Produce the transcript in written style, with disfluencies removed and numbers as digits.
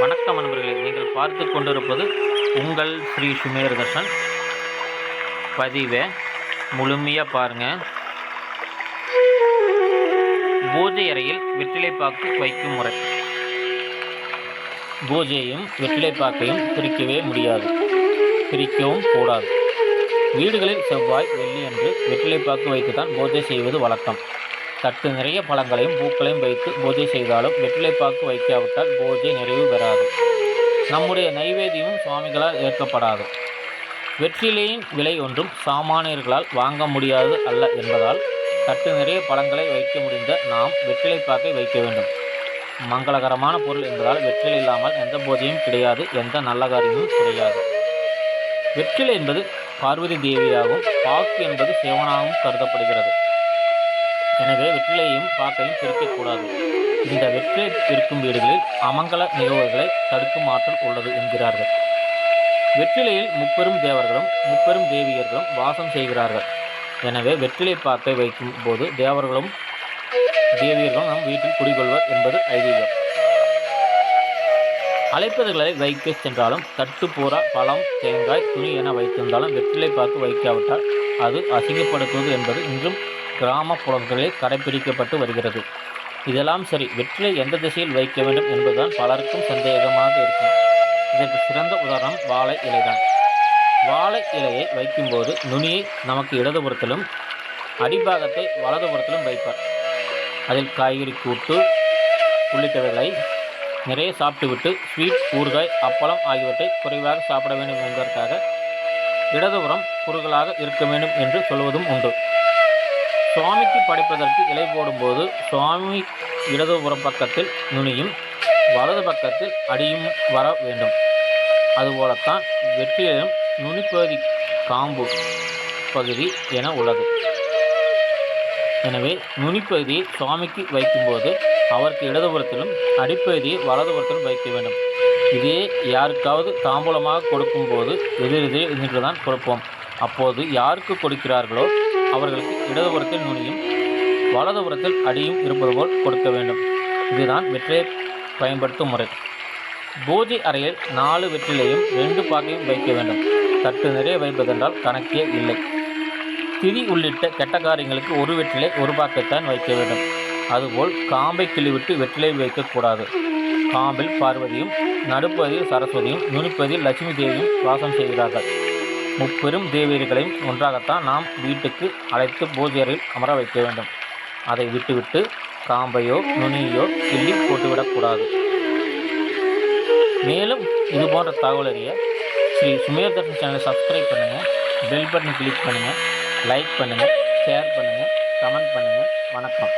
வணக்கம் நண்பர்களே, நீங்கள் பார்த்து கொண்டிருப்பது உங்கள் ஸ்ரீ சுமேர் தர்ஷன். பதிவை முழுமையாக பாருங்கள். பூஜை அறையில் வெற்றிலைப்பாக்கு வைக்கும் முறை. பூஜையும் வெற்றிலைப்பாக்கையும் பிரிக்கவே முடியாது, பிரிக்கவும் கூடாது. வீடுகளில் செவ்வாய் வெள்ளி அன்று வெற்றிலைப்பாக்கு வைத்துத்தான் பூஜை செய்வது வழக்கம். தட்டு நிறைய பழங்களையும் பூக்களையும் வைத்து பூஜை செய்தாலும் வெற்றிலைப்பாக்கு வைக்காவிட்டால் பூஜை நிறைவு பெறாது. நம்முடைய நைவேத்தியமும் சுவாமிகளால் ஏற்கப்படாது. வெற்றிலையின் விலை ஒன்றும் சாமானியர்களால் வாங்க முடியாது அல்ல என்பதால் தட்டு நிறைய பழங்களை வைக்க முடிந்த நாம் வெற்றிலைப்பாக்கை வைக்க வேண்டும். மங்களகரமான பொருள் என்பதால் வெற்றிலை இல்லாமல் எந்த பூஜையும் கிடையாது, எந்த நல்ல காரியமும் கிடையாது. வெற்றிலை என்பது பார்வதி தேவியாகவும் பாக்கு என்பது சிவனாகவும் கருதப்படுகிறது. எனவே வெற்றிலையும் பாக்கையும் பிரிக்கக்கூடாது. இந்த வெற்றிலை பிரிக்கும் வீடுகளில் அமங்கல நிகழ்வுகளை தடுக்கும் ஆற்றல் உள்ளது என்கிறார்கள். வெற்றிலையில் முப்பெரும் தேவர்களும் முப்பெரும் தேவியர்களும் வாசம் செய்கிறார்கள். எனவே வெற்றிலை பாக்கை வைக்கும் போது தேவர்களும் தேவியர்களும் நம் வீட்டில் குடிகொள்வர் என்பது ஐதீகம். அழைப்பதுகளை வைக்க சென்றாலும் தட்டு பூரா பழம், தேங்காய், துணி என வைத்திருந்தாலும் வெற்றிலை பாக்கு வைக்காவிட்டால் அது அசிங்கப்படுத்துவது என்பது இன்றும் கிராமப்புறங்களில் கடைபிடிக்கப்பட்டு வருகிறது. இதெல்லாம் சரி, வெற்றிலை எந்த திசையில் வைக்க வேண்டும் என்பதுதான் பலருக்கும் சந்தேகமாக இருக்கும். இதற்கு சிறந்த உதாரணம் வாழை இலைதான். வாழை இலையை வைக்கும்போது நுனியை நமக்கு இடதுபுறத்திலும் அடிபாகத்தை வலதுபுறத்திலும் வைப்பார். அதில் காய்கறி கூட்டு உள்ளிட்டவைகளை நிறைய சாப்பிட்டுவிட்டு ஸ்வீட், ஊறுகாய், அப்பளம் ஆகியவற்றை குறைவாக சாப்பிட வேண்டும் என்பதற்காக இடதுபுறம் குறுகலாக இருக்க வேண்டும் என்று சொல்வதும் உண்டு. சுவாமிக்கு படைப்பதற்கு இலை போடும்போது சுவாமி இடதுபுற பக்கத்தில் நுனியும் வலது பக்கத்தில் அடியும் வர வேண்டும். அதுபோலத்தான் வெற்றிலையும் நுனிப்பகுதி காம்பு பகுதி என உள்ளது. எனவே நுனிப்பகுதியை சுவாமிக்கு வைக்கும்போது அவருக்கு இடதுபுறத்திலும் அடிப்பகுதியை வலதுபுறத்திலும் வைக்க வேண்டும். இதே யாருக்காவது தாம்பூலமாக கொடுக்கும்போது எதிரெதிரே நின்று தான் கொடுப்போம். அப்போது யாருக்கு கொடுக்கிறார்களோ அவர்களுக்கு இடதுபுறத்தில் நுனியும் வலதுபுறத்தில் அடியும் இருப்பது போல் கொடுக்க வேண்டும். இதுதான் வெற்றிலை பயன்படுத்தும் முறை. பூஜை அறையில் 4 வெற்றிலையும் 2 பாக்கையும் வைக்க வேண்டும். தட்டு நிறைய வைப்பதென்றால் கணக்கே இல்லை. திதி உள்ளிட்ட கெட்ட காரியங்களுக்கு 1 வெற்றிலை 1 பாக்கைத்தான் வைக்க வேண்டும். அதுபோல் காம்பை கிள்ளிவிட்டு வெற்றிலை வைக்கக்கூடாது. காம்பில் பார்வதியும், நடுப்பகுதியில் சரஸ்வதியும், நுனிப்பகுதியில் லட்சுமி தேவியும் வாசம் செய்கிறார்கள். முப்பெரும் தேவியர்களையும் ஒன்றாகத்தான் நாம் வீட்டுக்கு அழைத்து பூஜை அறையில் அமர வைக்க வேண்டும். அதை விட்டுவிட்டு காம்பையோ நுனியோ கிள்ளி போட்டுவிடக்கூடாது. மேலும் இதுபோன்ற தகவல் அறிய ஸ்ரீ சுமேர் தர்ஷன் சேனலை சப்ஸ்கிரைப் பண்ணுங்கள், பெல் பட்டன் கிளிக் பண்ணுங்கள், லைக் பண்ணுங்கள், ஷேர் பண்ணுங்கள், கமெண்ட் பண்ணுங்கள். வணக்கம்.